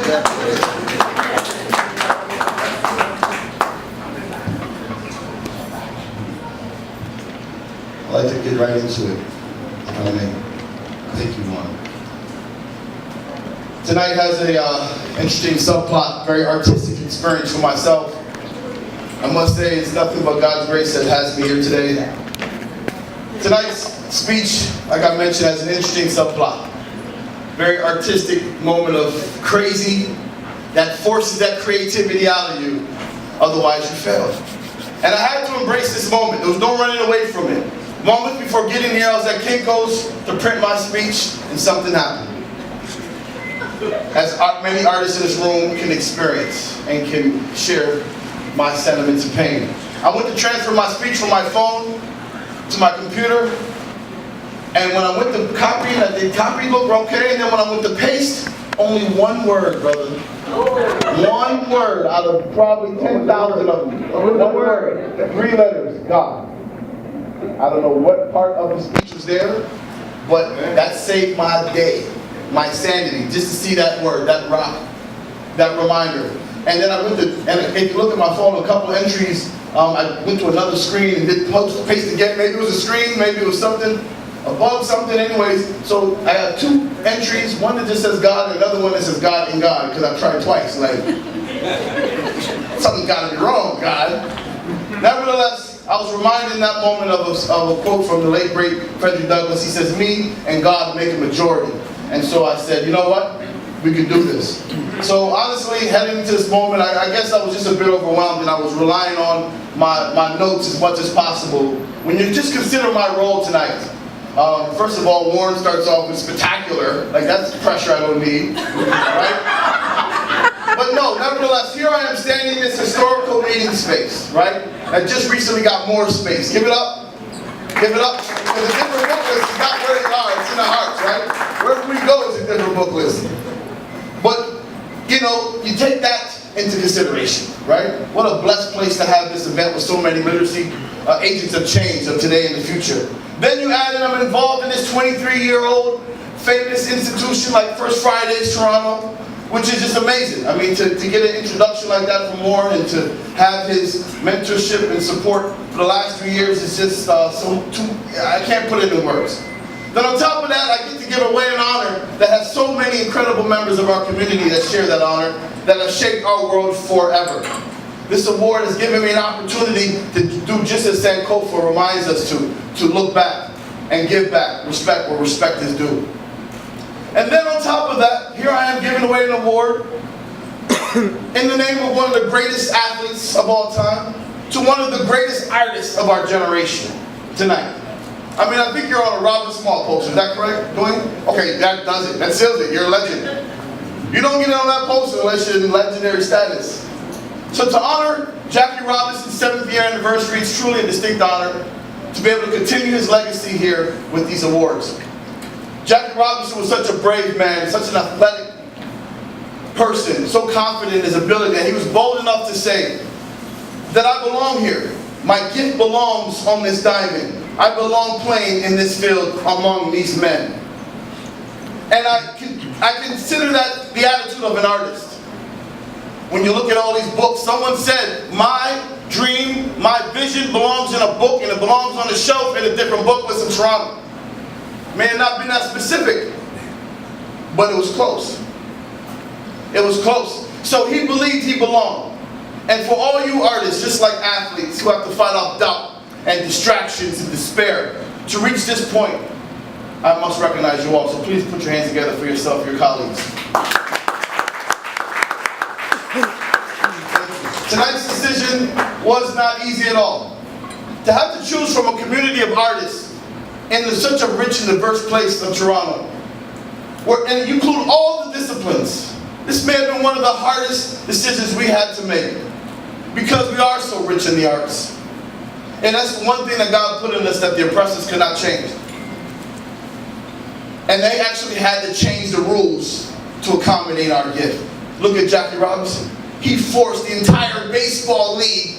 I'd like to get right into it. I think you want. Tonight has a interesting subplot, very artistic experience for myself. I must say it's nothing but God's grace that has me here today. Tonight's speech, like I mentioned, has an interesting subplot. Very artistic moment of crazy that forces that creativity out of you, otherwise you fail. And I had to embrace this moment. There was no running away from it. Moments before getting here, I was at Kinko's to print my speech, and something happened. As many artists in this room can experience and can share my sentiments of pain. I went to transfer my speech from my phone to my computer, and when I went to copy, the copy looked okay, and then when I went to paste, only one word, brother. One word out of probably 10,000 of them. One word, 3 letters, God. I don't know what part of the speech was there, but that saved my day, my sanity, just to see that word, that rock, that reminder. And then I went to, and if you look at my phone, a couple entries, I went to another screen and did paste again. Maybe it was a screen, maybe it was something above something. Anyways, so I have 2 entries, one that just says God and another one that says God and God, because I tried twice. Like, something's got to be wrong, God. Nevertheless, I was reminded in that moment of a quote from the late, great Frederick Douglass. He says, me and God make a majority. And so I said, you know what? We can do this. So honestly, heading into this moment, I guess I was just a bit overwhelmed, and I was relying on my notes as much as possible. When you just consider my role tonight, first of all, Warren starts off with spectacular. Like, that's pressure I don't need, right? But no, nevertheless, here I am standing in this historical meeting space, right? That just recently got more space. Give it up. Give it up. Because a different book list is not where they are. It's in the hearts, right? Wherever we go is a different book list. But, you know, you take that into consideration, right? What a blessed place to have this event with so many literacy agents of change of today and the future. Then you add in, I'm involved in this 23-year-old famous institution like First Fridays Toronto, which is just amazing. I mean, to get an introduction like that from Warren and to have his mentorship and support for the last 3 years is just I can't put it in words. Then on top of that, I get to give away an honor that has so many incredible members of our community that share that honor, that have shaped our world forever. This award has given me an opportunity to do just as Sankofa reminds us to look back and give back, respect where respect is due. And then on top of that, here I am giving away an award in the name of one of the greatest athletes of all time to one of the greatest artists of our generation tonight. I mean, I think you're on a Robert Small poster, is that correct, Dwayne? Okay, that does it, that seals it, you're a legend. You don't get on that poster unless you're in legendary status. So to honor Jackie Robinson's 7th year anniversary, it's truly a distinct honor to be able to continue his legacy here with these awards. Jackie Robinson was such a brave man, such an athletic person, so confident in his ability that he was bold enough to say that I belong here. My gift belongs on this diamond. I belong playing in this field among these men. And I consider that the attitude of an artist. When you look at all these books, someone said, my dream, my vision belongs in a book, and it belongs on a shelf in a different book list in Toronto. May have not been that specific, but it was close. It was close. So he believed he belonged. And for all you artists, just like athletes who have to fight off doubt and distractions and despair to reach this point, I must recognize you all. So please put your hands together for yourself, your colleagues. Tonight's decision was not easy at all. To have to choose from a community of artists in such a rich and diverse place of Toronto, and you include all the disciplines, this may have been one of the hardest decisions we had to make, because we are so rich in the arts. And that's one thing that God put in us that the oppressors could not change. And they actually had to change the rules to accommodate our gift. Look at Jackie Robinson. He forced the entire baseball league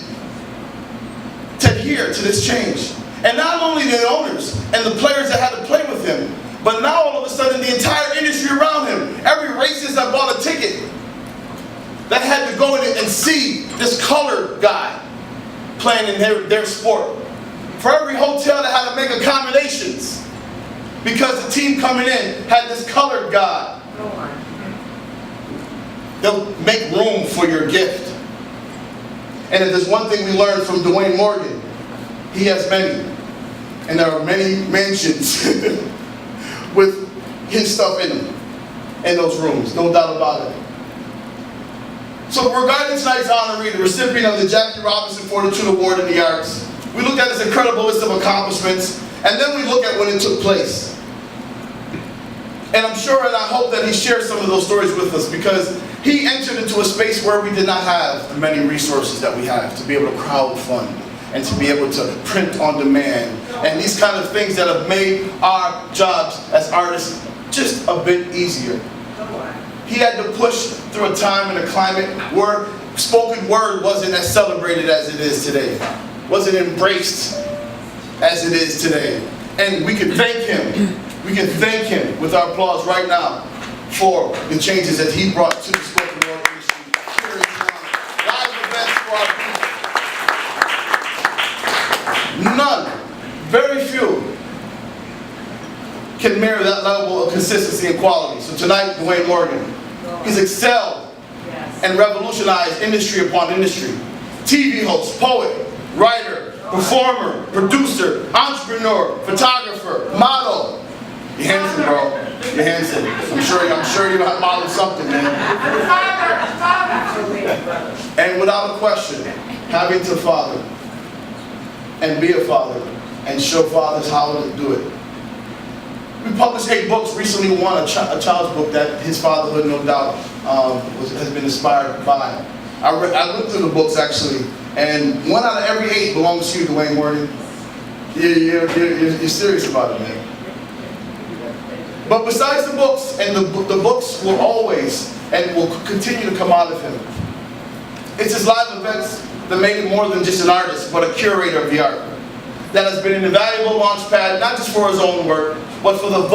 to adhere to this change. And not only the owners and the players that had to play with him, but now all of a sudden the entire industry around him, every racist that bought a ticket that had to go in and see this colored guy playing in their sport. For every hotel that had to make accommodations because the team coming in had this colored guy. They'll make room for your gift. And if there's one thing we learned from Dwayne Morgan, he has many. And there are many mansions with his stuff in them, in those rooms, no doubt about it. So regarding tonight's honoree, the recipient of the Jackie Robinson Fortitude Award in the Arts, we look at his incredible list of accomplishments, and then we look at when it took place. And I'm sure and I hope that he shares some of those stories with us, because he entered into a space where we did not have the many resources that we have to be able to crowdfund and to be able to print on demand and these kind of things that have made our jobs as artists just a bit easier. He had to push through a time and a climate where spoken word wasn't as celebrated as it is today, wasn't embraced as it is today. And we can thank him. We can thank him with our applause right now for the changes that he brought to the spoken word industry. Live events for our people. None, very few, can mirror that level of consistency and quality. So tonight, Dwayne Morgan, he's excelled and revolutionized industry upon industry. TV host, poet, writer, performer, producer, entrepreneur, photographer, model. You're handsome, bro. You're handsome. I'm sure you have modeled something, man. And without a question, having to father and be a father and show fathers how to do it. We published 8 books. Recently won a child's book that his fatherhood, no doubt, has been inspired by. I looked through the books, actually, and 1 out of every 8 belongs to you, Dwayne Morgan. You're serious about it, man. But besides the books, and the books will always and will continue to come out of him, it's his live events that made him more than just an artist, but a curator of the art. That has been an invaluable launch pad, not just for his own work, but for the